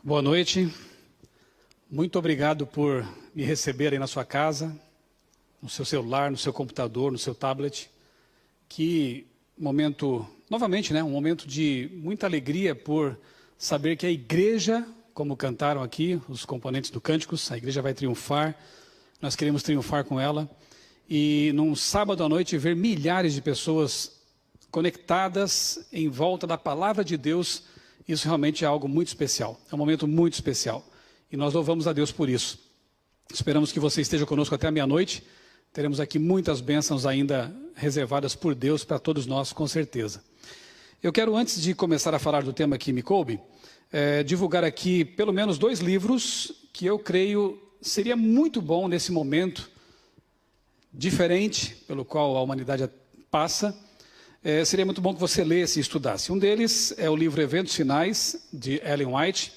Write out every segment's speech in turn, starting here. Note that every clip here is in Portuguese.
Boa noite, muito obrigado por me receber aí na sua casa, no seu celular, no seu computador, no seu tablet. Que momento, novamente, um momento de muita alegria por saber que a igreja, como cantaram aqui os componentes do Cânticos, a igreja vai triunfar, nós queremos triunfar com ela. E num sábado à noite ver milhares de pessoas conectadas em volta da palavra de Deus, isso realmente é algo muito especial, é um momento muito especial. E nós louvamos a Deus por isso. Esperamos que você esteja conosco até a meia-noite. Teremos aqui muitas bênçãos ainda reservadas por Deus para todos nós, com certeza. Eu quero, antes de começar a falar do tema que me coube, divulgar aqui pelo menos 2 livros que eu creio seria muito bom nesse momento diferente pelo qual a humanidade passa. Seria muito bom que você lesse e estudasse. Um deles é o livro Eventos Finais, de Ellen White.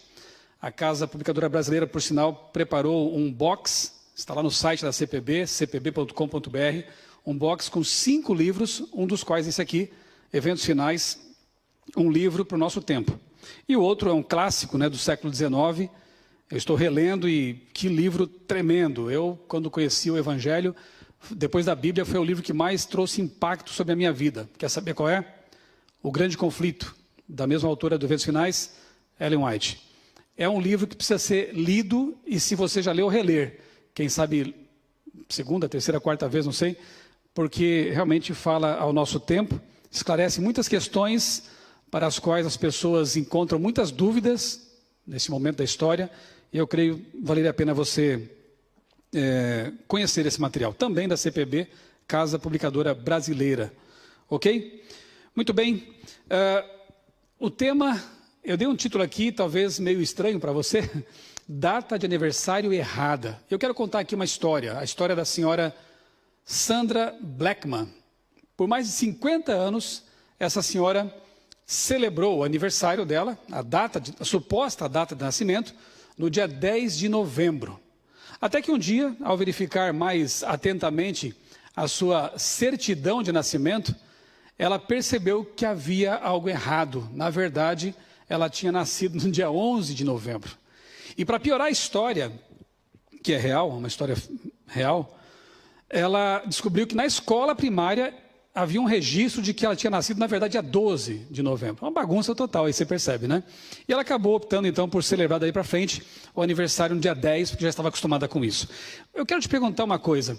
A Casa Publicadora Brasileira, por sinal, preparou um box, está lá no site da CPB, cpb.com.br, um box com 5 livros, um dos quais esse aqui, Eventos Finais, um livro para o nosso tempo. E o outro é um clássico do século XIX, eu estou relendo e que livro tremendo. Eu, quando conheci o Evangelho, depois da Bíblia, foi o livro que mais trouxe impacto sobre a minha vida. Quer saber qual é? O Grande Conflito, da mesma autora do Eventos Finais, Ellen White. É um livro que precisa ser lido e, se você já leu, reler. Quem sabe, segunda, terceira, quarta vez, não sei, porque realmente fala ao nosso tempo, esclarece muitas questões para as quais as pessoas encontram muitas dúvidas nesse momento da história, e eu creio valeria a pena você conhecer esse material, também da CPB, Casa Publicadora Brasileira. Ok? Muito bem. O tema, eu dei um título aqui, talvez meio estranho para você, Data de Aniversário Errada. Eu quero contar aqui uma história, a história da senhora Sandra Blackman. Por mais de 50 anos, essa senhora celebrou o aniversário dela, a suposta data de nascimento, no dia 10 de novembro. Até que um dia, ao verificar mais atentamente a sua certidão de nascimento, ela percebeu que havia algo errado. Na verdade, ela tinha nascido no dia 11 de novembro. E para piorar a história, que é real, uma história real, ela descobriu que na escola primária havia um registro de que ela tinha nascido, na verdade, dia 12 de novembro. Uma bagunça total, aí você percebe, né? E ela acabou optando, então, por celebrar daí para frente o aniversário no dia 10, porque já estava acostumada com isso. Eu quero te perguntar uma coisa.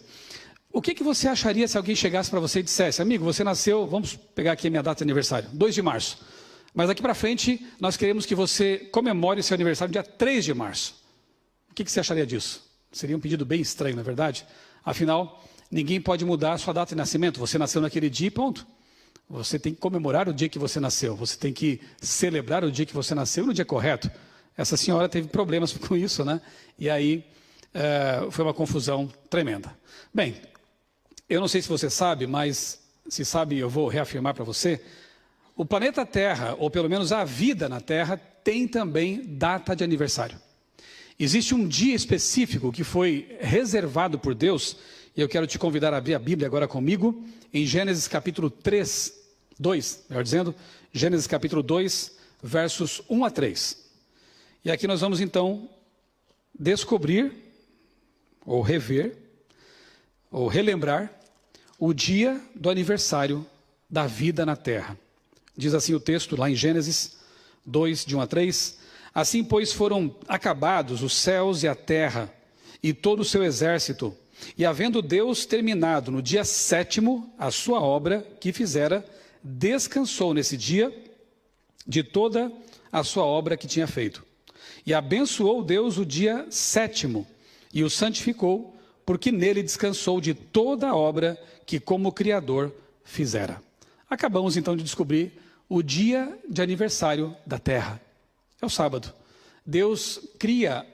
O que você acharia se alguém chegasse para você e dissesse, amigo, você nasceu, vamos pegar aqui a minha data de aniversário, 2 de março. Mas daqui para frente, nós queremos que você comemore seu aniversário no dia 3 de março. O que você acharia disso? Seria um pedido bem estranho, não é verdade? Afinal, ninguém pode mudar a sua data de nascimento. Você nasceu naquele dia e ponto. Você tem que comemorar o dia que você nasceu. Você tem que celebrar o dia que você nasceu no dia correto. Essa senhora teve problemas com isso, né? E aí foi uma confusão tremenda. Bem, eu não sei se você sabe, mas se sabe eu vou reafirmar para você. O planeta Terra, ou pelo menos a vida na Terra, tem também data de aniversário. Existe um dia específico que foi reservado por Deus. E eu quero te convidar a abrir a Bíblia agora comigo, em Gênesis capítulo 2, melhor dizendo, Gênesis capítulo 2, versos 1 a 3. E aqui nós vamos então descobrir, ou rever, ou relembrar, o dia do aniversário da vida na terra. Diz assim o texto lá em Gênesis 2, de 1 a 3, assim pois foram acabados os céus e a terra, e todo o seu exército, e havendo Deus terminado no dia 7º a sua obra que fizera, descansou nesse dia de toda a sua obra que tinha feito. E abençoou Deus o dia 7º e o santificou, porque nele descansou de toda a obra que como Criador fizera. Acabamos então de descobrir o dia de aniversário da terra. É o sábado. Deus cria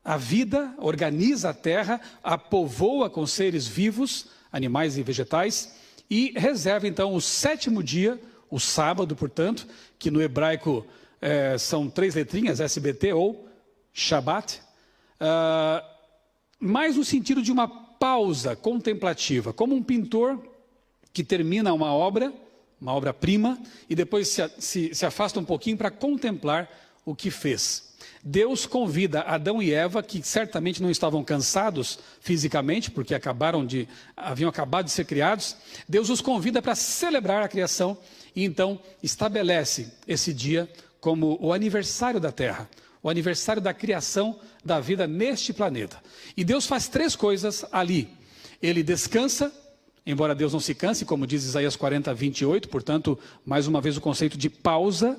a vida, organiza a terra, a povoa com seres vivos, animais e vegetais, e reserva então o 7º dia, o sábado, portanto, que no hebraico são 3 letrinhas, SBT ou Shabbat, mais no sentido de uma pausa contemplativa, como um pintor que termina uma obra-prima, e depois se afasta um pouquinho para contemplar o que fez. Deus convida Adão e Eva, que certamente não estavam cansados fisicamente, porque haviam acabado de ser criados. Deus os convida para celebrar a criação e então estabelece esse dia como o aniversário da Terra, o aniversário da criação da vida neste planeta. E Deus faz 3 coisas ali. Ele descansa, embora Deus não se canse, como diz Isaías 40, 28, portanto, mais uma vez o conceito de pausa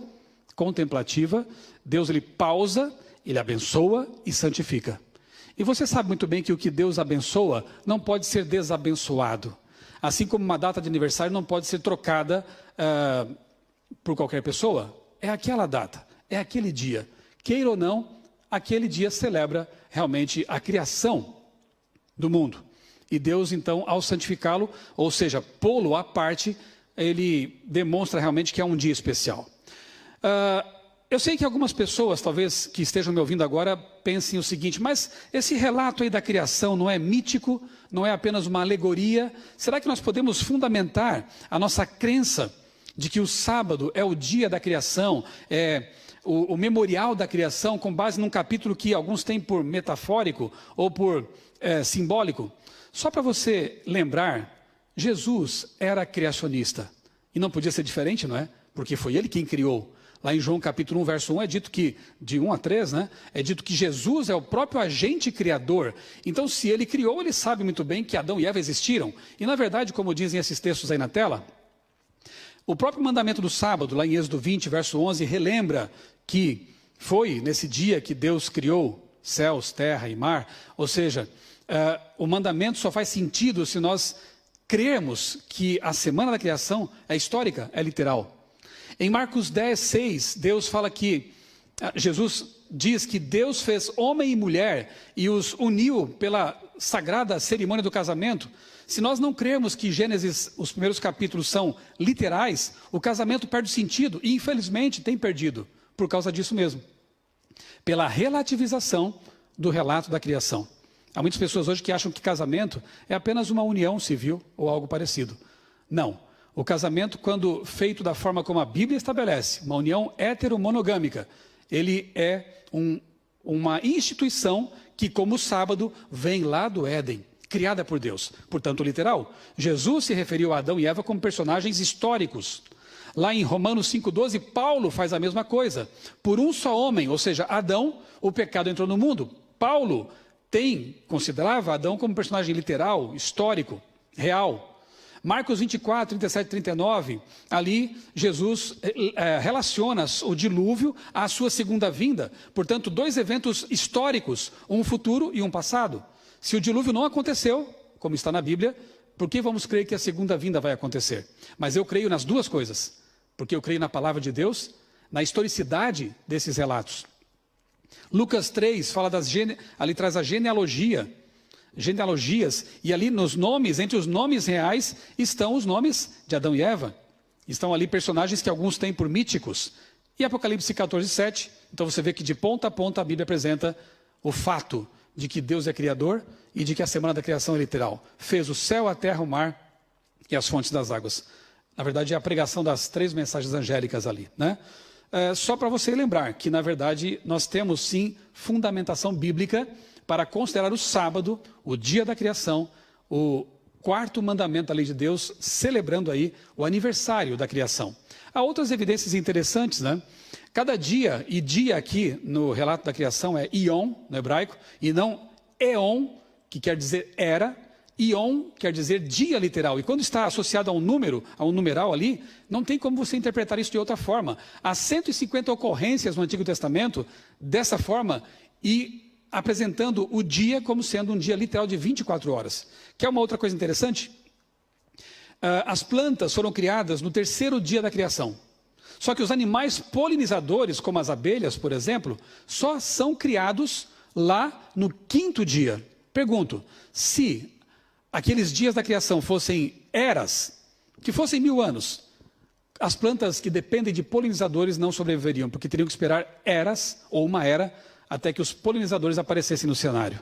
contemplativa. Deus, ele pausa, ele abençoa e santifica. E você sabe muito bem que o que Deus abençoa não pode ser desabençoado. Assim como uma data de aniversário não pode ser trocada por qualquer pessoa. É aquela data, é aquele dia. Queira ou não, aquele dia celebra realmente a criação do mundo. E Deus, então, ao santificá-lo, ou seja, pô-lo à parte, ele demonstra realmente que é um dia especial. Eu sei que algumas pessoas, talvez, que estejam me ouvindo agora, pensem o seguinte: mas esse relato aí da criação não é mítico, não é apenas uma alegoria? Será que nós podemos fundamentar a nossa crença de que o sábado é o dia da criação, é o memorial da criação, com base num capítulo que alguns têm por metafórico ou por simbólico? Só para você lembrar, Jesus era criacionista. E não podia ser diferente, não é? Porque foi ele quem criou. Lá em João capítulo 1, verso 1, é dito que, de 1 a 3, né? É dito que Jesus é o próprio agente criador. Então, se ele criou, ele sabe muito bem que Adão e Eva existiram. E, na verdade, como dizem esses textos aí na tela, o próprio mandamento do sábado, lá em Êxodo 20, verso 11, relembra que foi nesse dia que Deus criou céus, terra e mar. Ou seja, o mandamento só faz sentido se nós crermos que a semana da criação é histórica, é literal. Em Marcos 10, 6, Deus fala que, Jesus diz que Deus fez homem e mulher e os uniu pela sagrada cerimônia do casamento. Se nós não crermos que Gênesis, os primeiros capítulos são literais, o casamento perde sentido e infelizmente tem perdido, por causa disso mesmo. Pela relativização do relato da criação. Há muitas pessoas hoje que acham que casamento é apenas uma união civil ou algo parecido. Não. O casamento, quando feito da forma como a Bíblia estabelece, uma união heteromonogâmica, ele é uma instituição que, como o sábado, vem lá do Éden, criada por Deus. Portanto, literal. Jesus se referiu a Adão e Eva como personagens históricos. Lá em Romanos 5,12, Paulo faz a mesma coisa. Por um só homem, ou seja, Adão, o pecado entrou no mundo. Paulo considerava Adão como personagem literal, histórico, real. Marcos 24, 37 e 39, ali Jesus relaciona o dilúvio à sua segunda vinda. Portanto, 2 eventos históricos, um futuro e um passado. Se o dilúvio não aconteceu, como está na Bíblia, por que vamos crer que a segunda vinda vai acontecer? Mas eu creio nas duas coisas, porque eu creio na palavra de Deus, na historicidade desses relatos. Lucas 3 fala ali traz a genealogias, e ali nos nomes, entre os nomes reais, estão os nomes de Adão e Eva. Estão ali personagens que alguns têm por míticos. E Apocalipse 14, 7, então você vê que de ponta a ponta a Bíblia apresenta o fato de que Deus é criador e de que a semana da criação é literal. Fez o céu, a terra, o mar e as fontes das águas. Na verdade, é a pregação das 3 mensagens angélicas ali, né? Só para você lembrar que, na verdade, nós temos sim fundamentação bíblica para considerar o sábado, o dia da criação, o 4º mandamento da lei de Deus, celebrando aí o aniversário da criação. Há outras evidências interessantes, né? Cada dia, e dia aqui no relato da criação é Ion, no hebraico, e não Eon, que quer dizer era. Ion quer dizer dia literal, e quando está associado a um número, a um numeral ali, não tem como você interpretar isso de outra forma. Há 150 ocorrências no Antigo Testamento dessa forma, e apresentando o dia como sendo um dia literal de 24 horas. Quer uma outra coisa interessante? As plantas foram criadas no 3º dia da criação. Só que os animais polinizadores, como as abelhas, por exemplo, só são criados lá no 5º dia. Pergunto, se aqueles dias da criação fossem eras, que fossem 1000 anos, as plantas que dependem de polinizadores não sobreviveriam, porque teriam que esperar eras, ou uma era, até que os polinizadores aparecessem no cenário.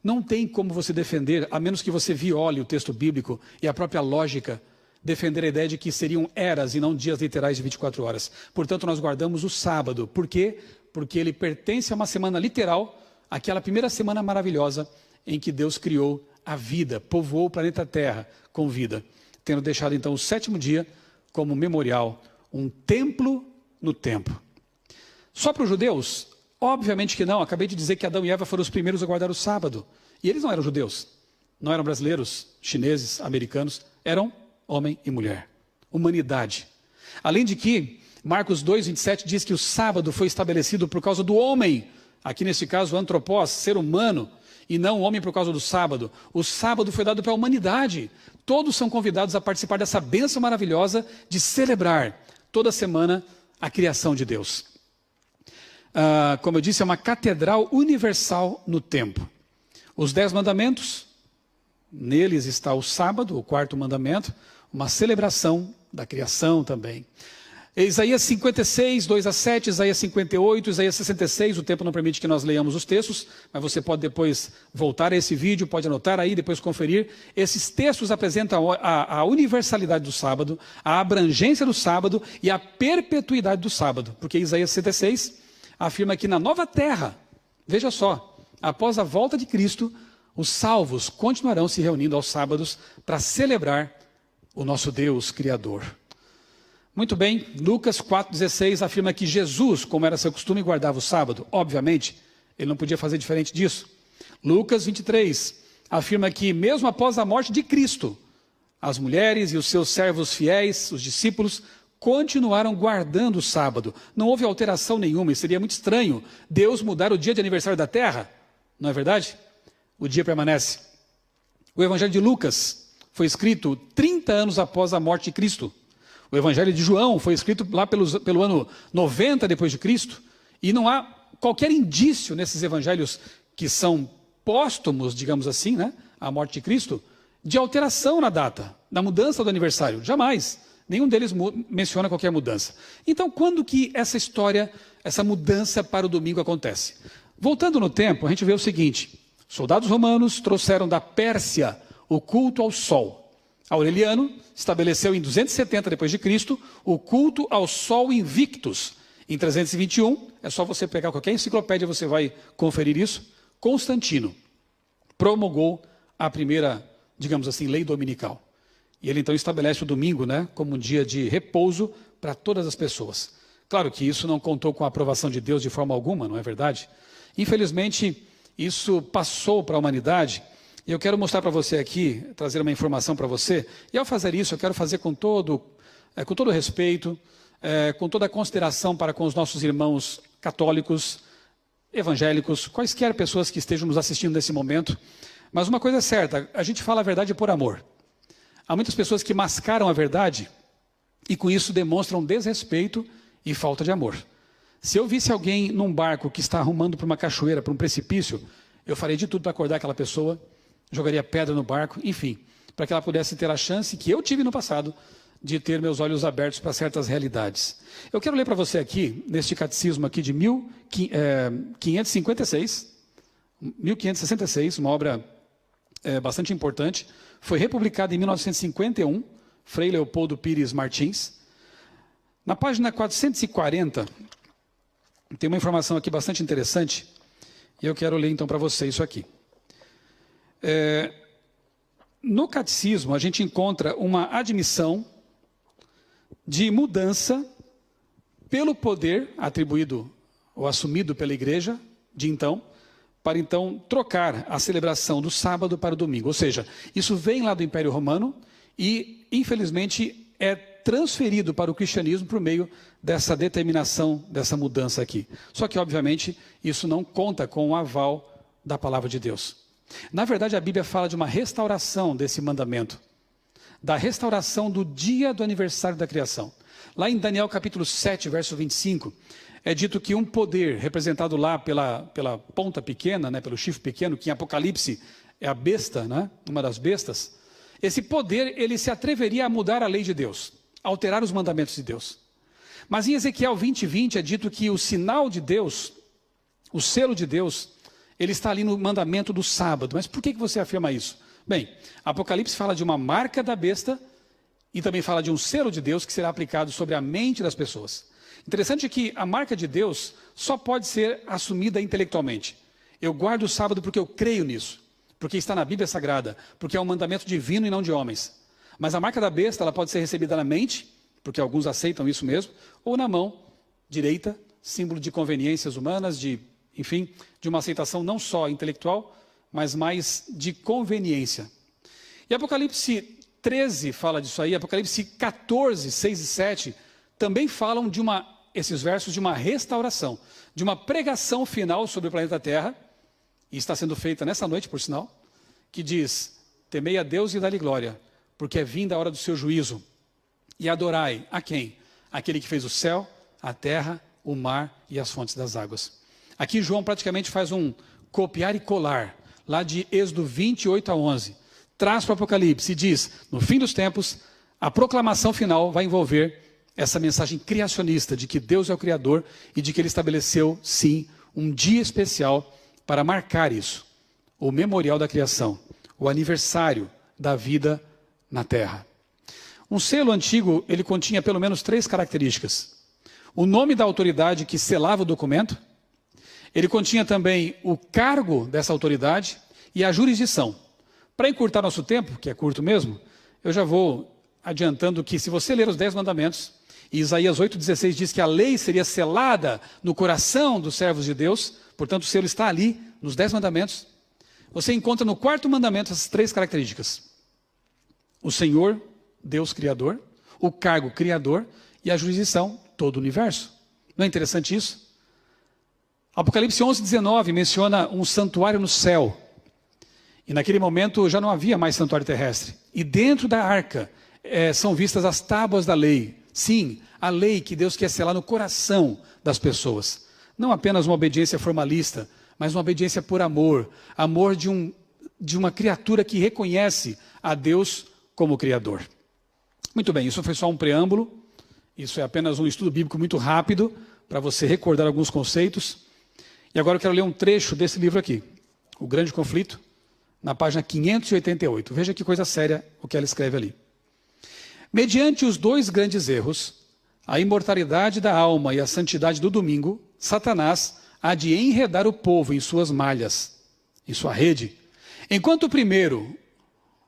Não tem como você defender, a menos que você viole o texto bíblico e a própria lógica, defender a ideia de que seriam eras e não dias literais de 24 horas. Portanto, nós guardamos o sábado. Por quê? Porque ele pertence a uma semana literal, aquela primeira semana maravilhosa em que Deus criou a vida, povoou o planeta Terra com vida, tendo deixado então o sétimo dia como memorial, um templo no tempo. Só para os judeus? Obviamente que não. Acabei de dizer que Adão e Eva foram os primeiros a guardar o sábado. E eles não eram judeus, não eram brasileiros, chineses, americanos, eram homem e mulher, humanidade. Além de que, Marcos 2, 27 diz que o sábado foi estabelecido por causa do homem, aqui nesse caso o antropós, ser humano, e não o homem por causa do sábado. O sábado foi dado para a humanidade. Todos são convidados a participar dessa bênção maravilhosa de celebrar toda semana a criação de Deus. Como eu disse, é uma catedral universal no tempo. Os 10 mandamentos, neles está o sábado, o quarto mandamento, uma celebração da criação também. Isaías 56, 2 a 7, Isaías 58, Isaías 66, o tempo não permite que nós leiamos os textos, mas você pode depois voltar a esse vídeo, pode anotar aí, depois conferir. Esses textos apresentam a universalidade do sábado, a abrangência do sábado e a perpetuidade do sábado, porque Isaías 66 afirma que na nova terra, veja só, após a volta de Cristo, os salvos continuarão se reunindo aos sábados para celebrar o nosso Deus Criador. Muito bem, Lucas 4,16 afirma que Jesus, como era seu costume, guardava o sábado. Obviamente, ele não podia fazer diferente disso. Lucas 23 afirma que mesmo após a morte de Cristo, as mulheres e os seus servos fiéis, os discípulos, continuaram guardando o sábado. Não houve alteração nenhuma, e seria muito estranho Deus mudar o dia de aniversário da terra. Não é verdade? O dia permanece. O Evangelho de Lucas foi escrito 30 anos após a morte de Cristo. O Evangelho de João foi escrito lá pelo ano 90 depois de Cristo, e não há qualquer indício nesses evangelhos que são póstumos, digamos assim, né, à morte de Cristo, de alteração na data, da mudança do aniversário. Jamais. Nenhum deles menciona qualquer mudança. Então, quando que essa história, essa mudança para o domingo acontece? Voltando no tempo, a gente vê o seguinte: soldados romanos trouxeram da Pérsia o culto ao sol. Aureliano estabeleceu em 270 depois de Cristo o culto ao Sol Invictus. Em 321, é só você pegar qualquer enciclopédia, você vai conferir isso. Constantino promulgou a primeira, digamos assim, lei dominical. E ele então estabelece o domingo, né, como um dia de repouso para todas as pessoas. Claro que isso não contou com a aprovação de Deus de forma alguma, não é verdade? Infelizmente, isso passou para a humanidade. E eu quero mostrar para você aqui, trazer uma informação para você, e ao fazer isso eu quero fazer com todo respeito, com toda a consideração para com os nossos irmãos católicos, evangélicos, quaisquer pessoas que estejam nos assistindo nesse momento. Mas uma coisa é certa, a gente fala a verdade por amor. Há muitas pessoas que mascaram a verdade e com isso demonstram desrespeito e falta de amor. Se eu visse alguém num barco que está arrumando para uma cachoeira, para um precipício, eu faria de tudo para acordar aquela pessoa, jogaria pedra no barco, enfim, para que ela pudesse ter a chance que eu tive no passado de ter meus olhos abertos para certas realidades. Eu quero ler para você aqui, neste catecismo aqui de 1566, uma obra bastante importante, foi republicada em 1951, Frei Leopoldo Pires Martins. Na página 440, tem uma informação aqui bastante interessante, e eu quero ler então para você isso aqui. No catecismo, a gente encontra uma admissão de mudança pelo poder atribuído ou assumido pela igreja de então, para então trocar a celebração do sábado para o domingo. Ou seja, isso vem lá do Império Romano e, infelizmente, é transferido para o cristianismo por meio dessa determinação, dessa mudança aqui. Só que, obviamente, isso não conta com o aval da palavra de Deus. Na verdade, a Bíblia fala de uma restauração desse mandamento, da restauração do dia do aniversário da criação. Lá em Daniel capítulo 7, verso 25, é dito que um poder representado lá pela ponta pequena, né, pelo chifre pequeno, que em Apocalipse é a besta, né, uma das bestas, esse poder ele se atreveria a mudar a lei de Deus, alterar os mandamentos de Deus. Mas em Ezequiel 20, 20 é dito que o sinal de Deus, o selo de Deus, ele está ali no mandamento do sábado. Mas por que você afirma isso? Bem, Apocalipse fala de uma marca da besta e também fala de um selo de Deus que será aplicado sobre a mente das pessoas. Interessante que a marca de Deus só pode ser assumida intelectualmente. Eu guardo o sábado porque eu creio nisso, porque está na Bíblia Sagrada, porque é um mandamento divino e não de homens. Mas a marca da besta, ela pode ser recebida na mente, porque alguns aceitam isso mesmo, ou na mão direita, símbolo de conveniências humanas, enfim, de uma aceitação não só intelectual, mas mais de conveniência. E Apocalipse 13 fala disso aí, Apocalipse 14, 6 e 7, também falam esses versos de uma restauração, de uma pregação final sobre o planeta Terra, e está sendo feita nessa noite, por sinal, que diz: temei a Deus e dá-lhe glória, porque é vinda a hora do seu juízo, e adorai a quem? Aquele que fez o céu, a terra, o mar e as fontes das águas. Aqui João praticamente faz um copiar e colar, lá de Êxodo 28 a 11, traz para o Apocalipse e diz: no fim dos tempos, a proclamação final vai envolver essa mensagem criacionista de que Deus é o Criador e de que Ele estabeleceu, sim, um dia especial para marcar isso, o memorial da criação, o aniversário da vida na Terra. Um selo antigo, ele continha pelo menos 3 características: o nome da autoridade que selava o documento, ele continha também o cargo dessa autoridade e a jurisdição. Para encurtar nosso tempo, que é curto mesmo, eu já vou adiantando que, se você ler os 10 mandamentos, e Isaías 8,16 diz que a lei seria selada no coração dos servos de Deus, portanto o selo está ali, nos 10 mandamentos, você encontra no 4º mandamento essas 3 características: o Senhor, Deus Criador, o cargo Criador e a jurisdição, todo o universo. Não é interessante isso? Apocalipse 11:19 menciona um santuário no céu. E naquele momento já não havia mais santuário terrestre. E dentro da arca são vistas as tábuas da lei. Sim, a lei que Deus quer selar no coração das pessoas. Não apenas uma obediência formalista, mas uma obediência por amor. Amor de uma criatura que reconhece a Deus como Criador. Muito bem, isso foi só um preâmbulo. Isso é apenas um estudo bíblico muito rápido, para você recordar alguns conceitos. E agora eu quero ler um trecho desse livro aqui, O Grande Conflito, na página 588. Veja que coisa séria o que ela escreve ali. Mediante os 2 grandes erros, a imortalidade da alma e a santidade do domingo, Satanás há de enredar o povo em suas malhas, em sua rede. Enquanto o primeiro,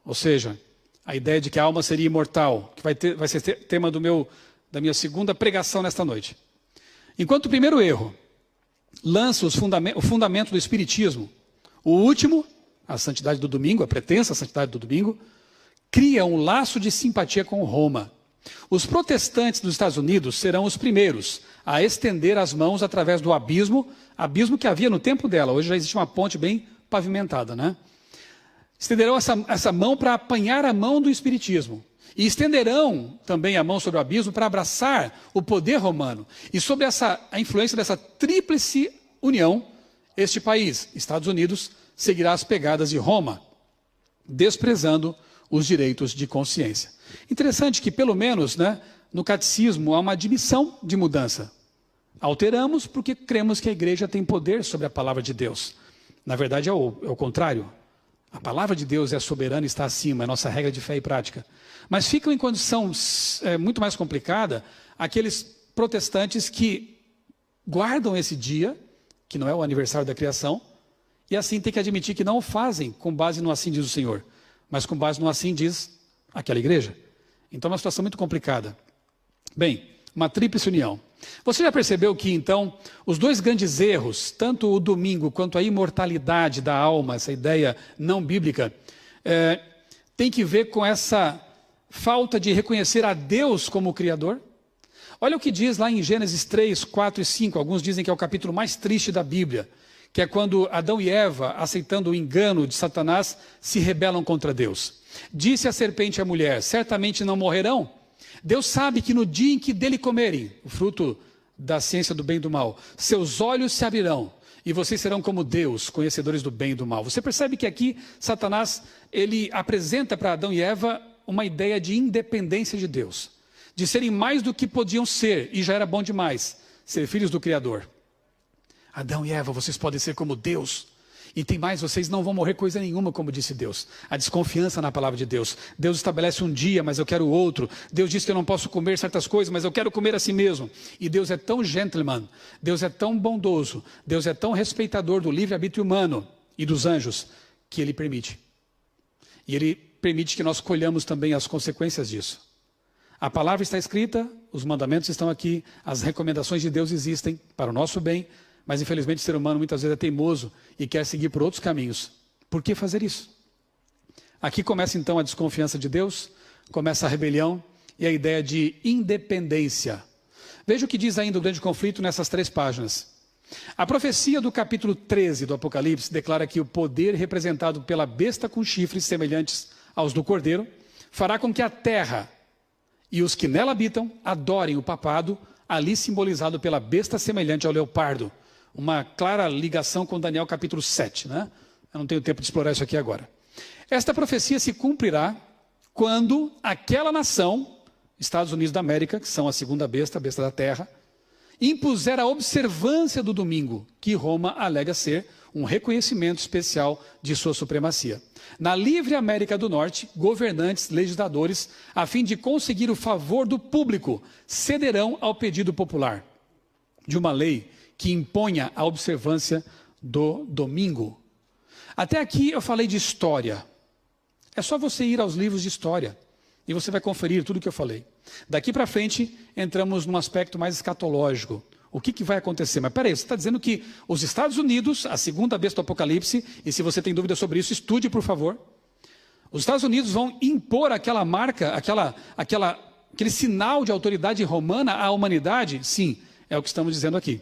ou seja, a ideia de que a alma seria imortal, que vai ser tema da minha segunda pregação nesta noite. Enquanto o primeiro erro lança o fundamento do espiritismo, o último, a santidade do domingo, a pretensa santidade do domingo, cria um laço de simpatia com Roma. Os protestantes dos Estados Unidos serão os primeiros a estender as mãos através do abismo que havia no tempo dela. Hoje já existe uma ponte bem pavimentada, né? Estenderão essa mão para apanhar a mão do espiritismo. E estenderão também a mão sobre o abismo para abraçar o poder romano. E sobre a influência dessa tríplice união, este país, Estados Unidos, seguirá as pegadas de Roma, desprezando os direitos de consciência. Interessante que, pelo menos, no catecismo, há uma admissão de mudança. Alteramos porque cremos que a igreja tem poder sobre a palavra de Deus. Na verdade, é o contrário. A palavra de Deus é soberana e está acima, é nossa regra de fé e prática. Mas ficam em condição muito mais complicada aqueles protestantes que guardam esse dia, que não é o aniversário da criação, e assim tem que admitir que não o fazem com base no assim diz o Senhor, mas com base no assim diz aquela igreja. Então é uma situação muito complicada. Bem, uma tríplice união. Você já percebeu que, então, os 2 grandes erros, tanto o domingo quanto a imortalidade da alma, essa ideia não bíblica, tem que ver com essa falta de reconhecer a Deus como Criador? Olha o que diz lá em Gênesis 3, 4 e 5. Alguns dizem que é o capítulo mais triste da Bíblia, que é quando Adão e Eva, aceitando o engano de Satanás, se rebelam contra Deus. Disse a serpente à mulher: certamente não morrerão. Deus sabe que no dia em que dele comerem, o fruto da ciência do bem e do mal, seus olhos se abrirão e vocês serão como Deus, conhecedores do bem e do mal. Você percebe que aqui Satanás, ele apresenta para Adão e Eva uma ideia de independência de Deus, de serem mais do que podiam ser, e já era bom demais, ser filhos do Criador. Adão e Eva, vocês podem ser como Deus. E tem mais, vocês não vão morrer coisa nenhuma, como disse Deus. A desconfiança na palavra de Deus. Deus estabelece um dia, mas eu quero outro. Deus diz que eu não posso comer certas coisas, mas eu quero comer assim mesmo. E Deus é tão gentleman, Deus é tão bondoso, Deus é tão respeitador do livre-arbítrio humano e dos anjos, que Ele permite. E Ele permite que nós colhamos também as consequências disso. A palavra está escrita, os mandamentos estão aqui, as recomendações de Deus existem para o nosso bem, mas infelizmente o ser humano muitas vezes é teimoso e quer seguir por outros caminhos. Por que fazer isso? Aqui começa então a desconfiança de Deus, começa a rebelião e a ideia de independência. Veja o que diz ainda o grande conflito nessas 3 páginas. A profecia do capítulo 13 do Apocalipse declara que o poder representado pela besta com chifres semelhantes aos do cordeiro fará com que a terra e os que nela habitam adorem o papado, ali simbolizado pela besta semelhante ao leopardo. Uma clara ligação com Daniel capítulo 7, né? Eu não tenho tempo de explorar isso aqui agora. Esta profecia se cumprirá quando aquela nação, Estados Unidos da América, que são a segunda besta, a besta da terra, impuser a observância do domingo, que Roma alega ser um reconhecimento especial de sua supremacia. Na livre América do Norte, governantes, legisladores, a fim de conseguir o favor do público, cederão ao pedido popular de uma lei que imponha a observância do domingo. Até aqui eu falei de história. É só você ir aos livros de história e você vai conferir tudo o que eu falei. Daqui para frente, entramos num aspecto mais escatológico. O que vai acontecer? Mas peraí, você está dizendo que os Estados Unidos, a segunda besta do Apocalipse, e se você tem dúvida sobre isso, estude, por favor. Os Estados Unidos vão impor aquela marca, aquele sinal de autoridade romana à humanidade? Sim, é o que estamos dizendo aqui.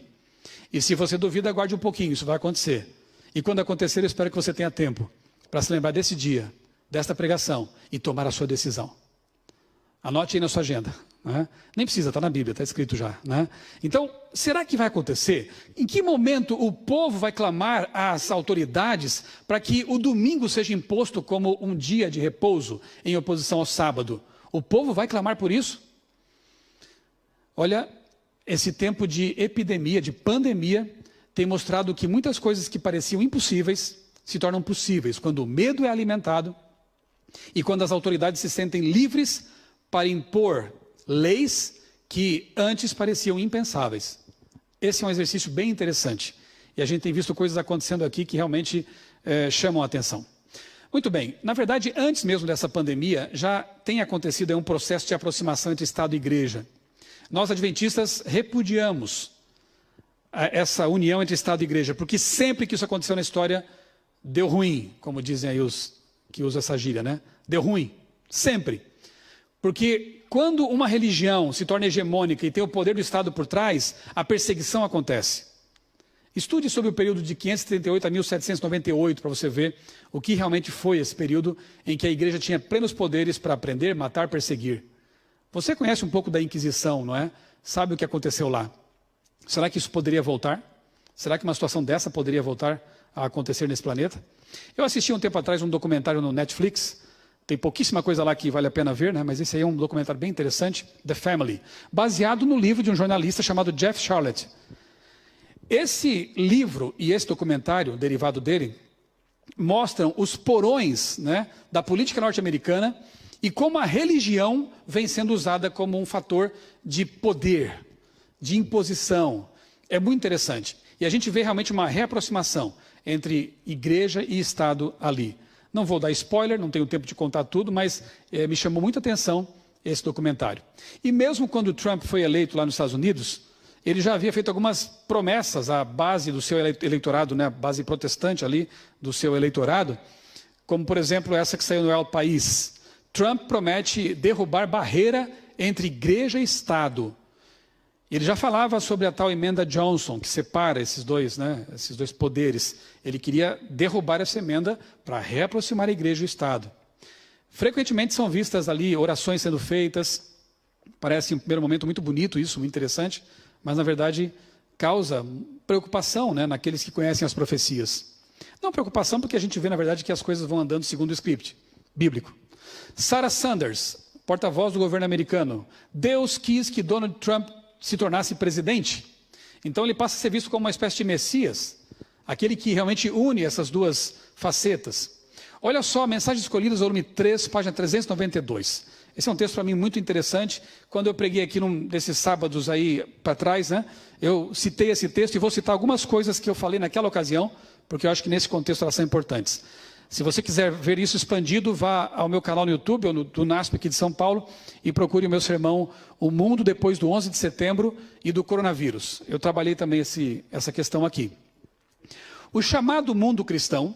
E se você duvida, aguarde um pouquinho, isso vai acontecer. E quando acontecer, eu espero que você tenha tempo para se lembrar desse dia, desta pregação e tomar a sua decisão. Anote aí na sua agenda. Né? Nem precisa, está na Bíblia, está escrito já. Né? Então, será que vai acontecer? Em que momento o povo vai clamar às autoridades para que o domingo seja imposto como um dia de repouso em oposição ao sábado? O povo vai clamar por isso? Olha, esse tempo de epidemia, de pandemia, tem mostrado que muitas coisas que pareciam impossíveis se tornam possíveis quando o medo é alimentado e quando as autoridades se sentem livres para impor leis que antes pareciam impensáveis. Esse é um exercício bem interessante. E a gente tem visto coisas acontecendo aqui que realmente chamam a atenção. Muito bem, na verdade, antes mesmo dessa pandemia, já tem acontecido um processo de aproximação entre Estado e Igreja. Nós, adventistas, repudiamos essa união entre Estado e Igreja, porque sempre que isso aconteceu na história, deu ruim, como dizem aí os que usam essa gíria, né? Deu ruim, sempre. Porque quando uma religião se torna hegemônica e tem o poder do Estado por trás, a perseguição acontece. Estude sobre o período de 538 a 1798 para você ver o que realmente foi esse período em que a igreja tinha plenos poderes para prender, matar, perseguir. Você conhece um pouco da Inquisição, não é? Sabe o que aconteceu lá. Será que isso poderia voltar? Será que uma situação dessa poderia voltar a acontecer nesse planeta? Eu assisti um tempo atrás um documentário no Netflix. Tem pouquíssima coisa lá que vale a pena ver, né? Mas esse aí é um documentário bem interessante, The Family, baseado no livro de um jornalista chamado Jeff Sharlet. Esse livro e esse documentário, derivado dele, mostram os porões, né, da política norte-americana e como a religião vem sendo usada como um fator de poder, de imposição. É muito interessante. E a gente vê realmente uma reaproximação entre igreja e Estado ali. Não vou dar spoiler, não tenho tempo de contar tudo, mas me chamou muita atenção esse documentário. E mesmo quando Trump foi eleito lá nos Estados Unidos, ele já havia feito algumas promessas à base do seu eleitorado, né, a base protestante ali do seu eleitorado, como, por exemplo, essa que saiu no El País. Trump promete derrubar barreira entre igreja e Estado. Ele já falava sobre a tal emenda Johnson, que separa esses dois, né, esses dois poderes. Ele queria derrubar essa emenda para reaproximar a igreja e o Estado. Frequentemente são vistas ali orações sendo feitas. Parece, em primeiro momento, muito bonito isso, muito interessante, mas, na verdade, causa preocupação, né, naqueles que conhecem as profecias. Não preocupação porque a gente vê, na verdade, que as coisas vão andando segundo o script bíblico. Sarah Sanders, porta-voz do governo americano. Deus quis que Donald Trump se tornasse presidente. Então ele passa a ser visto como uma espécie de Messias. aquele que realmente une essas duas facetas. Olha só, Mensagens Escolhidas, volume 3, página 392. Esse é um texto para mim muito interessante. Quando eu preguei aqui num desses sábados aí para trás, né, eu citei esse texto e vou citar algumas coisas que eu falei naquela ocasião, porque eu acho que nesse contexto elas são importantes. Se você quiser ver isso expandido, vá ao meu canal no YouTube, ou do NASP aqui de São Paulo, e procure o meu sermão O Mundo depois do 11 de setembro e do coronavírus. Eu trabalhei também essa questão aqui. O chamado mundo cristão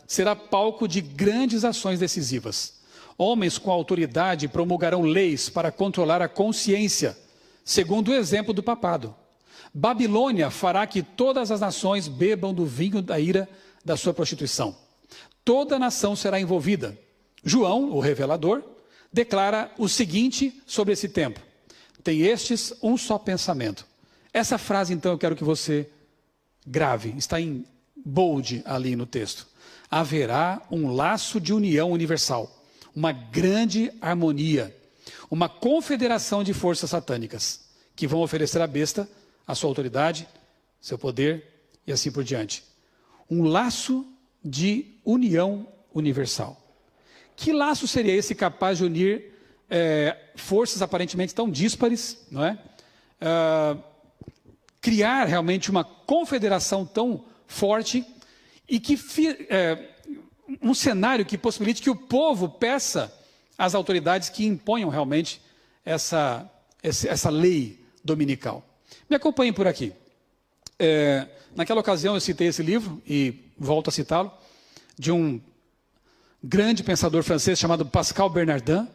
será palco de grandes ações decisivas. Homens com autoridade promulgarão leis para controlar a consciência, segundo o exemplo do papado. Babilônia fará que todas as nações bebam do vinho da ira da sua prostituição. Toda nação será envolvida. João, o revelador, declara o seguinte sobre esse tempo: tem estes um só pensamento. Essa frase, então, eu quero que você grave, está em bold ali no texto. Haverá um laço de união universal, uma grande harmonia, uma confederação de forças satânicas, que vão oferecer à besta a sua autoridade, seu poder e assim por diante. Um laço de união universal. Que laço seria esse capaz de unir forças aparentemente tão díspares, não é? Criar realmente uma confederação tão forte e que um cenário que possibilite que o povo peça às autoridades que imponham realmente essa lei dominical. Me acompanhem por aqui. Naquela ocasião eu citei esse livro, e volto a citá-lo, de um grande pensador francês chamado Pascal Bernardin,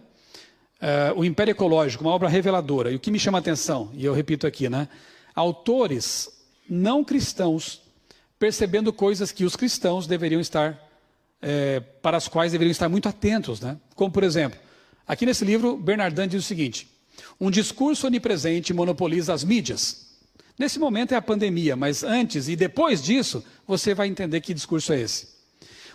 O Império Ecológico, uma obra reveladora. E o que me chama a atenção, e eu repito aqui, né? Autores não cristãos percebendo coisas que os cristãos deveriam estar, para as quais deveriam estar muito atentos, né? Como, por exemplo, aqui nesse livro, Bernardin diz o seguinte: um discurso onipresente monopoliza as mídias. Nesse momento é a pandemia, mas antes e depois disso, você vai entender que discurso é esse.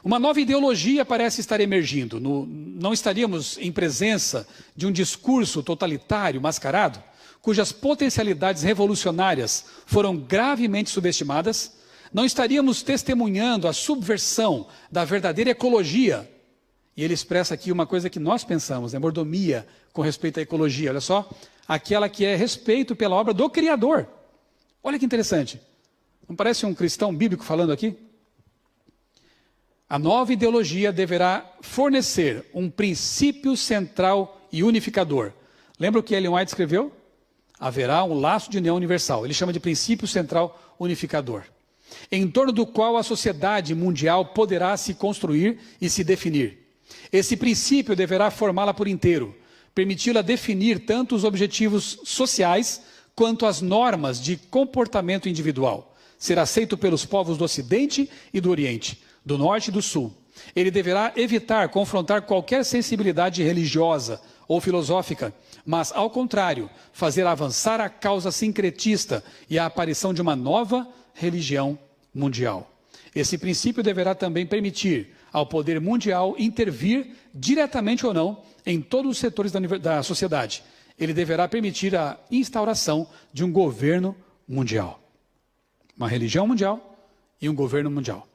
Uma nova ideologia parece estar emergindo. Não estaríamos em presença de um discurso totalitário, mascarado, cujas potencialidades revolucionárias foram gravemente subestimadas? Não estaríamos testemunhando a subversão da verdadeira ecologia? E ele expressa aqui uma coisa que nós pensamos, né? Mordomia com respeito à ecologia. Olha só, aquela que é respeito pela obra do Criador. Olha que interessante. Não parece um cristão bíblico falando aqui? A nova ideologia deverá fornecer um princípio central e unificador. Lembra o que Ellen White escreveu? Haverá um laço de união universal. Ele chama de princípio central unificador, em torno do qual a sociedade mundial poderá se construir e se definir. Esse princípio deverá formá-la por inteiro, permiti-la definir tanto os objetivos sociais quanto as normas de comportamento individual. Será aceito pelos povos do Ocidente e do Oriente, do Norte e do Sul. Ele deverá evitar confrontar qualquer sensibilidade religiosa ou filosófica, mas, ao contrário, fazer avançar a causa sincretista e a aparição de uma nova religião mundial. Esse princípio deverá também permitir ao poder mundial intervir, diretamente ou não, em todos os setores da sociedade. Ele deverá permitir a instauração de um governo mundial. Uma religião mundial e um governo mundial.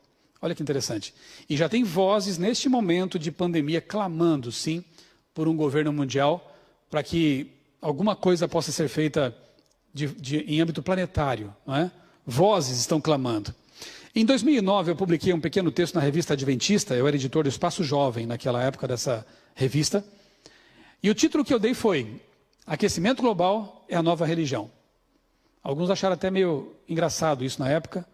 Olha que interessante. E já tem vozes neste momento de pandemia clamando, sim, por um governo mundial, para que alguma coisa possa ser feita em âmbito planetário, não é? Vozes estão clamando. Em 2009, eu publiquei um pequeno texto na revista Adventista. Eu era editor do Espaço Jovem naquela época dessa revista. E o título que eu dei foi: Aquecimento Global é a Nova Religião. Alguns acharam até meio engraçado isso na época.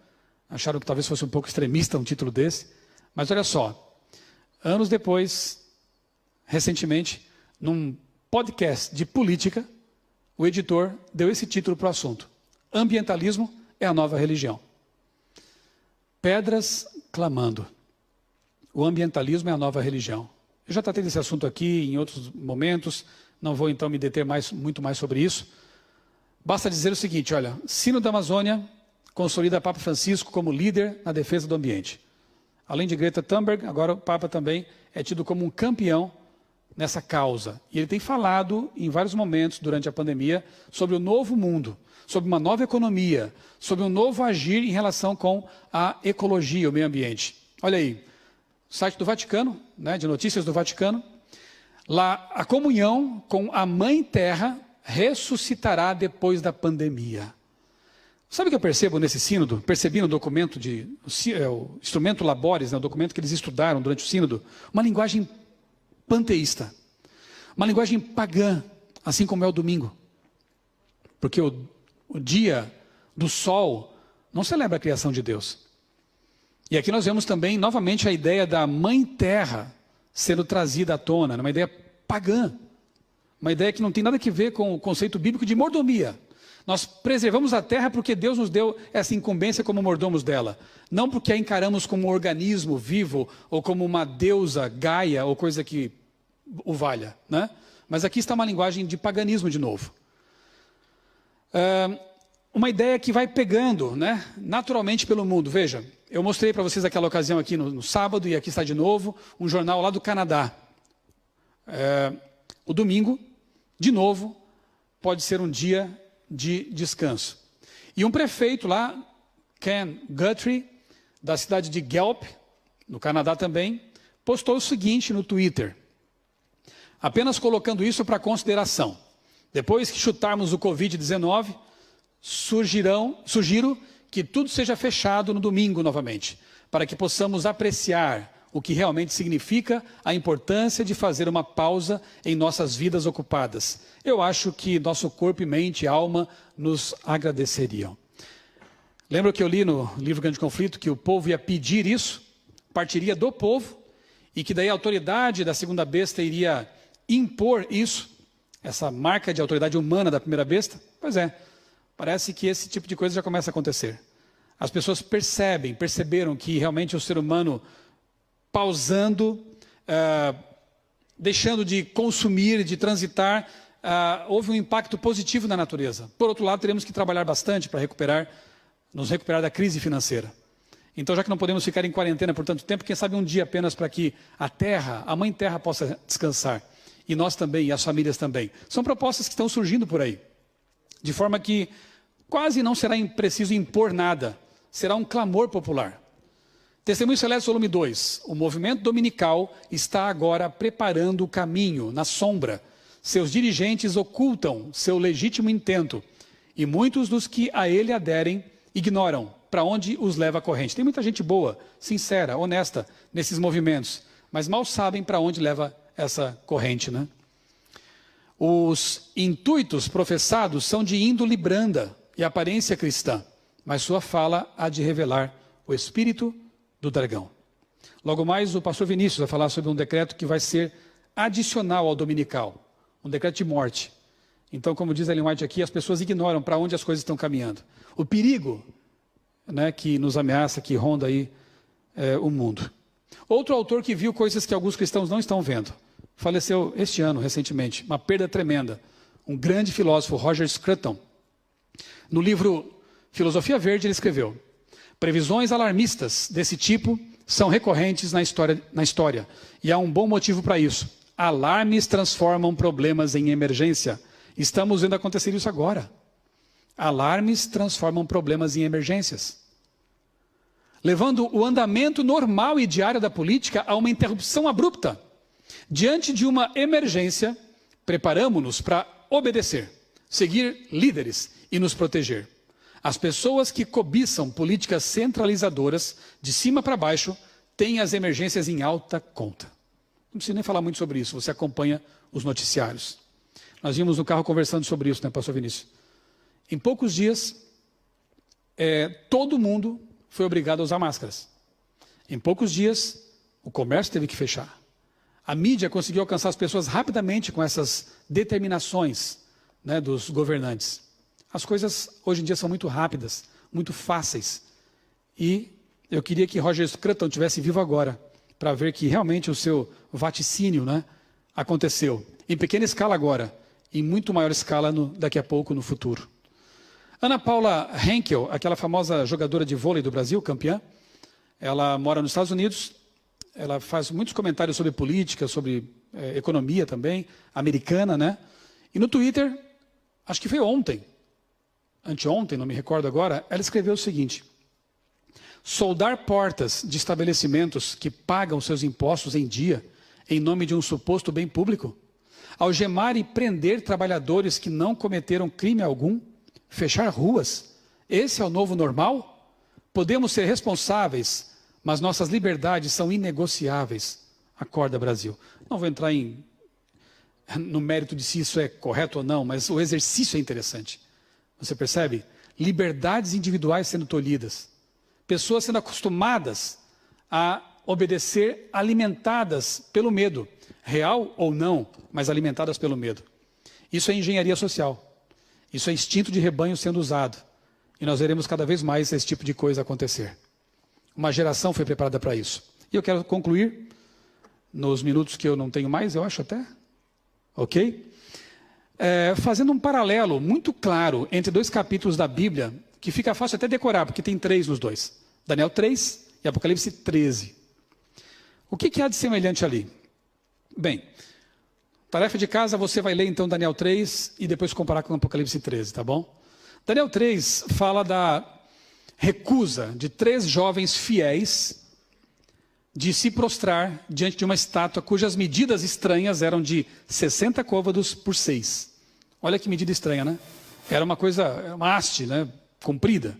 Acharam que talvez fosse um pouco extremista um título desse. Mas olha só, anos depois, recentemente, num podcast de política, o editor deu esse título para o assunto: Ambientalismo é a Nova Religião. Pedras clamando. O ambientalismo é a nova religião. Eu já tratei desse assunto aqui em outros momentos, não vou então me deter muito mais sobre isso. Basta dizer o seguinte, olha, Sino da Amazônia consolida Papa Francisco como líder na defesa do ambiente. Além de Greta Thunberg, agora o Papa também é tido como um campeão nessa causa. E ele tem falado em vários momentos durante a pandemia sobre o novo mundo, sobre uma nova economia, sobre um novo agir em relação com a ecologia, o meio ambiente. Olha aí, site do Vaticano, né, de notícias do Vaticano. Lá, a comunhão com a Mãe Terra ressuscitará depois da pandemia. Sabe o que eu percebo nesse sínodo? Percebi no documento, o Instrumento Laboris, né, o documento que eles estudaram durante o sínodo, uma linguagem panteísta, uma linguagem pagã, assim como é o domingo. Porque o dia do sol não celebra a criação de Deus. E aqui nós vemos também, novamente, a ideia da Mãe Terra sendo trazida à tona, uma ideia pagã, uma ideia que não tem nada a ver com o conceito bíblico de mordomia. Nós preservamos a terra porque Deus nos deu essa incumbência como mordomos dela, não porque a encaramos como um organismo vivo ou como uma deusa Gaia ou coisa que o valha, né? Mas aqui está uma linguagem de paganismo de novo. Uma ideia que vai pegando, né, naturalmente pelo mundo. Veja, eu mostrei para vocês aquela ocasião aqui no sábado, e aqui está de novo, um jornal lá do Canadá. O domingo, de novo, pode ser um dia de descanso. E um prefeito lá, Ken Guthrie, da cidade de Guelph, no Canadá também, postou o seguinte no Twitter, apenas colocando isso para consideração. Depois que chutarmos o Covid-19, sugiro que tudo seja fechado no domingo novamente, para que possamos apreciar o que realmente significa a importância de fazer uma pausa em nossas vidas ocupadas. Eu acho que nosso corpo e mente e alma nos agradeceriam. Lembra que eu li no livro Grande Conflito que o povo ia pedir isso, partiria do povo, e que daí a autoridade da segunda besta iria impor isso, essa marca de autoridade humana da primeira besta? Pois é, parece que esse tipo de coisa já começa a acontecer. As pessoas perceberam que realmente o ser humano pausando, deixando de consumir, de transitar, houve um impacto positivo na natureza. Por outro lado, teremos que trabalhar bastante para nos recuperar da crise financeira. Então, já que não podemos ficar em quarentena por tanto tempo, quem sabe um dia apenas para que a terra, a Mãe Terra, possa descansar. E nós também, e as famílias também. São propostas que estão surgindo por aí. De forma que quase não será preciso impor nada. Será um clamor popular. Testemunho Celeste, volume 2. O movimento dominical está agora preparando o caminho, na sombra. Seus dirigentes ocultam seu legítimo intento. E muitos dos que a ele aderem ignoram para onde os leva a corrente. Tem muita gente boa, sincera, honesta nesses movimentos, mas mal sabem para onde leva essa corrente, né? Os intuitos professados são de índole branda e aparência cristã, mas sua fala há de revelar o espírito do dragão. Logo mais, o pastor Vinícius vai falar sobre um decreto que vai ser adicional ao dominical, um decreto de morte. Então, como diz Ellen White aqui, as pessoas ignoram para onde as coisas estão caminhando. O perigo, né, que nos ameaça, que ronda aí o mundo. Outro autor que viu coisas que alguns cristãos não estão vendo. Faleceu este ano, recentemente. Uma perda tremenda. Um grande filósofo, Roger Scruton. No livro Filosofia Verde, ele escreveu: previsões alarmistas desse tipo são recorrentes na história. E há um bom motivo para isso. Alarmes transformam problemas em emergência. Estamos vendo acontecer isso agora. Alarmes transformam problemas em emergências, levando o andamento normal e diário da política a uma interrupção abrupta. Diante de uma emergência, preparamo-nos para obedecer, seguir líderes e nos proteger. As pessoas que cobiçam políticas centralizadoras, de cima para baixo, têm as emergências em alta conta. Não preciso nem falar muito sobre isso, você acompanha os noticiários. Nós vimos no carro conversando sobre isso, né, pastor Vinícius? Em poucos dias, todo mundo foi obrigado a usar máscaras. Em poucos dias, o comércio teve que fechar. A mídia conseguiu alcançar as pessoas rapidamente com essas determinações, né, dos governantes. As coisas hoje em dia são muito rápidas, muito fáceis. E eu queria que Roger Scruton estivesse vivo agora, para ver que realmente o seu vaticínio, né, aconteceu. Em pequena escala agora, em muito maior escala daqui a pouco, no futuro. Ana Paula Henkel, aquela famosa jogadora de vôlei do Brasil, campeã, ela mora nos Estados Unidos, ela faz muitos comentários sobre política, sobre economia também, americana, né? E no Twitter, acho que foi ontem, anteontem, não me recordo agora, ela escreveu o seguinte: soldar portas de estabelecimentos que pagam seus impostos em dia, em nome de um suposto bem público, algemar e prender trabalhadores que não cometeram crime algum, fechar ruas, esse é o novo normal? Podemos ser responsáveis, mas nossas liberdades são inegociáveis. Acorda, Brasil. Não vou entrar no mérito de se isso é correto ou não, mas o exercício é interessante. Você percebe? Liberdades individuais sendo tolhidas. Pessoas sendo acostumadas a obedecer, alimentadas pelo medo. Real ou não, mas alimentadas pelo medo. Isso é engenharia social. Isso é instinto de rebanho sendo usado. E nós veremos cada vez mais esse tipo de coisa acontecer. Uma geração foi preparada para isso. E eu quero concluir, nos minutos que eu não tenho mais, eu acho até. Ok? Fazendo um paralelo muito claro entre dois capítulos da Bíblia, que fica fácil até decorar, porque tem 3 nos dois. Daniel 3 e Apocalipse 13. O que há de semelhante ali? Bem, tarefa de casa, você vai ler então Daniel 3 e depois comparar com Apocalipse 13, tá bom? Daniel 3 fala da recusa de 3 jovens fiéis de se prostrar diante de uma estátua cujas medidas estranhas eram de 60 côvados por 6. Olha que medida estranha, né? Era uma haste, né? Comprida.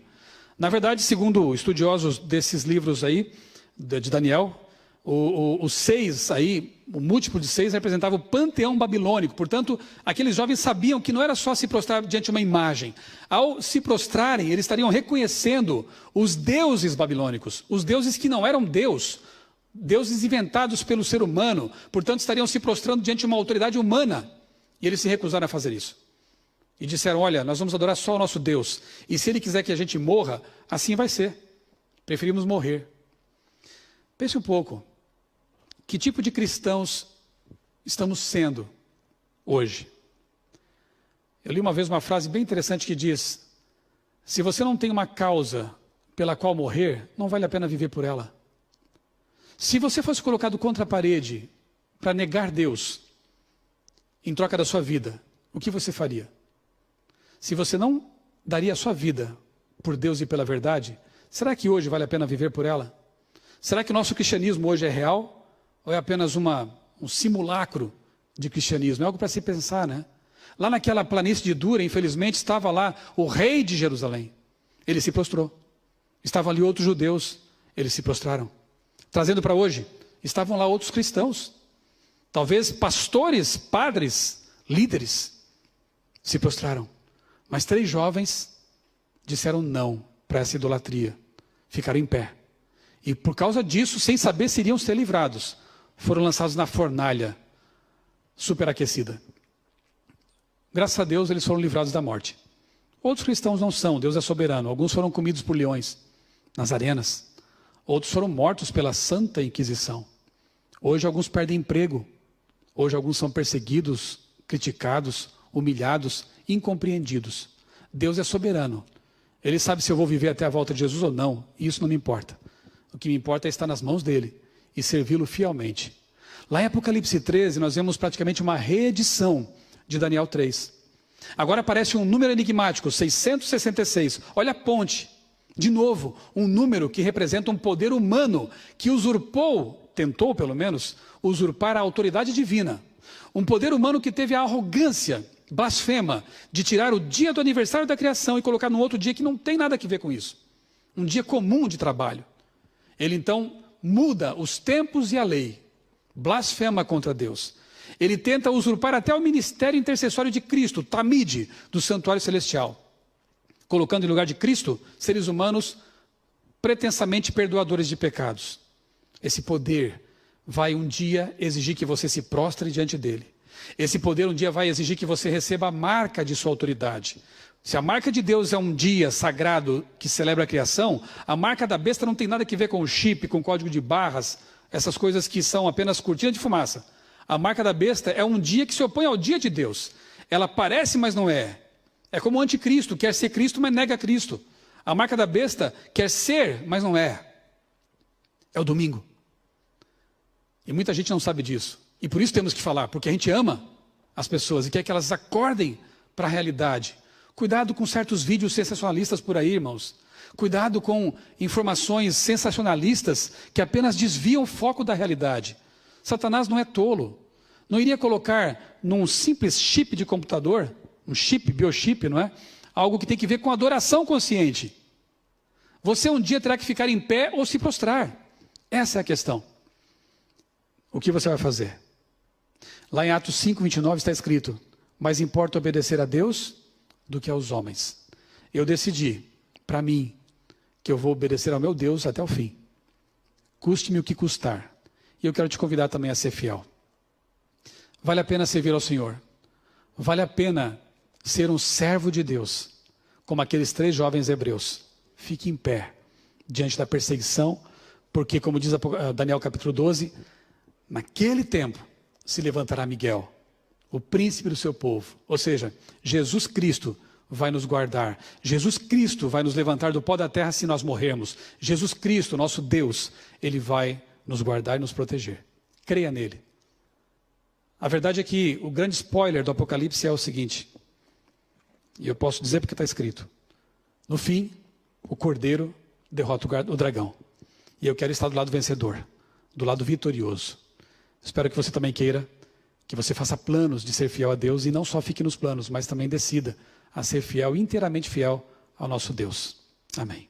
Na verdade, segundo estudiosos desses livros aí, de Daniel, o 6 aí, o múltiplo de 6 representava o panteão babilônico. Portanto, aqueles jovens sabiam que não era só se prostrar diante de uma imagem. Ao se prostrarem, eles estariam reconhecendo os deuses babilônicos, os deuses que não eram Deus, deuses inventados pelo ser humano. Portanto, estariam se prostrando diante de uma autoridade humana. E eles se recusaram a fazer isso. E disseram, olha, nós vamos adorar só o nosso Deus. E se Ele quiser que a gente morra, assim vai ser. Preferimos morrer. Pense um pouco. Que tipo de cristãos estamos sendo hoje? Eu li uma vez uma frase bem interessante que diz, se você não tem uma causa pela qual morrer, não vale a pena viver por ela. Se você fosse colocado contra a parede para negar Deus, em troca da sua vida, o que você faria? Se você não daria a sua vida por Deus e pela verdade, será que hoje vale a pena viver por ela? Será que o nosso cristianismo hoje é real? Ou é apenas um simulacro de cristianismo? É algo para se pensar, né? Lá naquela planície de Dura, infelizmente, estava lá o rei de Jerusalém. Ele se prostrou. Estavam ali outros judeus, eles se prostraram. Trazendo para hoje, estavam lá outros cristãos. Talvez pastores, padres, líderes, se prostraram. Mas 3 jovens disseram não para essa idolatria. Ficaram em pé. E por causa disso, sem saber se iriam ser livrados, foram lançados na fornalha superaquecida. Graças a Deus, eles foram livrados da morte. Outros cristãos não são, Deus é soberano. Alguns foram comidos por leões nas arenas. Outros foram mortos pela Santa Inquisição. Hoje alguns perdem emprego. Hoje alguns são perseguidos, criticados, humilhados, incompreendidos. Deus é soberano. Ele sabe se eu vou viver até a volta de Jesus ou não. Isso não me importa. O que me importa é estar nas mãos dele e servi-lo fielmente. Lá em Apocalipse 13, nós vemos praticamente uma reedição de Daniel 3. Agora aparece um número enigmático, 666. Olha a ponte. De novo, um número que representa um poder humano que usurpou, tentou pelo menos, usurpar a autoridade divina. Um poder humano que teve a arrogância blasfema de tirar o dia do aniversário da criação e colocar num outro dia que não tem nada a ver com isso. Um dia comum de trabalho. Ele então muda os tempos e a lei. Blasfema contra Deus. Ele tenta usurpar até o ministério intercessório de Cristo, Tamide, do santuário celestial. Colocando em lugar de Cristo, seres humanos pretensamente perdoadores de pecados. Esse poder vai um dia exigir que você se prostre diante dele. Esse poder um dia vai exigir que você receba a marca de sua autoridade. Se a marca de Deus é um dia sagrado que celebra a criação, a marca da besta não tem nada a ver com o chip, com o código de barras, essas coisas que são apenas cortina de fumaça. A marca da besta é um dia que se opõe ao dia de Deus. Ela parece, mas não é. É como o anticristo, quer ser Cristo, mas nega Cristo. A marca da besta quer ser, mas não é. É o domingo. E muita gente não sabe disso. E por isso temos que falar, porque a gente ama as pessoas e quer que elas acordem para a realidade. Cuidado com certos vídeos sensacionalistas por aí, irmãos. Cuidado com informações sensacionalistas que apenas desviam o foco da realidade. Satanás não é tolo. Não iria colocar num simples chip de computador, um chip, biochip, não é? Algo que tem que ver com adoração consciente. Você um dia terá que ficar em pé ou se prostrar. Essa é a questão. O que você vai fazer? Lá em Atos 5:29 está escrito: mais importa obedecer a Deus do que aos homens. Eu decidi, para mim, que eu vou obedecer ao meu Deus até o fim. Custe-me o que custar. E eu quero te convidar também a ser fiel. Vale a pena servir ao Senhor. Vale a pena ser um servo de Deus, como aqueles 3 jovens hebreus. Fique em pé diante da perseguição, porque, como diz Daniel capítulo 12, naquele tempo se levantará Miguel, o príncipe do seu povo. Ou seja, Jesus Cristo vai nos guardar. Jesus Cristo vai nos levantar do pó da terra se nós morrermos. Jesus Cristo, nosso Deus, Ele vai nos guardar e nos proteger. Creia nele. A verdade é que o grande spoiler do Apocalipse é o seguinte, e eu posso dizer porque está escrito: no fim, o Cordeiro derrota o dragão. E eu quero estar do lado vencedor, do lado vitorioso. Espero que você também queira, que você faça planos de ser fiel a Deus e não só fique nos planos, mas também decida a ser fiel, inteiramente fiel ao nosso Deus. Amém.